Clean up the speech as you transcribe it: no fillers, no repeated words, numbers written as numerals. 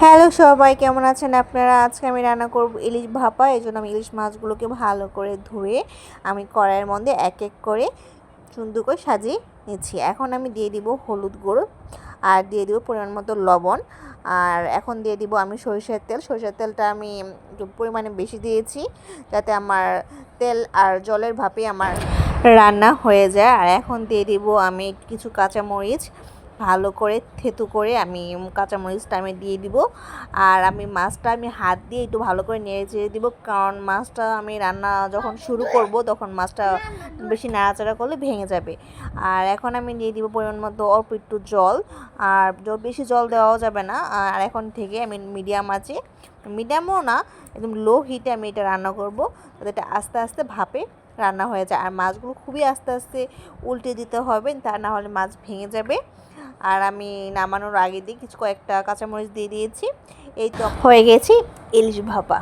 Hello সবাই, কেমন আছেন আপনারা? আজকে আমি রান্না করব ইলিশ ভাপা। এজন্য আমি ইলিশ মাছগুলোকে ভালো করে ধুয়ে আমি কড়াইয়ের মধ্যে এক এক করে সুন্দর করে সাজিয়ে নিচ্ছি। এখন আমি দিয়ে দিব হলুদ গুঁড়ো আর দিয়ে দিব পরিমাণ মতো লবণ। আর এখন দিয়ে দিব আমি সরিষার তেল। সরিষার তেলটা আমি একটু পরিমাণে বেশি দিয়েছি যাতে আমার তেল আর জলের ভাপে আমার রান্না হয়ে যায়। আর এখন দিয়ে দিব আমি কিছু কাঁচামরিচ, ভালো করে থেতু করে আমি কাঁচামরিচটা আমি দিয়ে দিব। আর আমি মাছটা আমি হাত দিয়ে একটু ভালো করে নেড়ে চেড়ে দিব, কারণ মাছটা আমি রান্না যখন শুরু করব তখন মাছটা বেশি নাড়াচাড়া করলে ভেঙে যাবে। আর এখন আমি দিয়ে দিব পরিমাণ মতো অল্প একটু জল। আর বেশি জল দেওয়াও যাবে না। আর এখন থেকে আমি মিডিয়াম আছে, মিডিয়ামও না, একদম লো হিটে আমি এটা রান্না করব যাতে এটা আস্তে আস্তে ভাপে রান্না হয়ে যায়। আর মাছগুলো খুবই আস্তে আস্তে উল্টে দিতে হবে, তা না হলে মাছ ভেঙে যাবে। আর আমি নামানোর আগে দিয়ে কয়েকটা কাঁচামরিচ দিয়ে দিয়েছি। এই তো হয়ে গেছে ইলিশ ভাপা।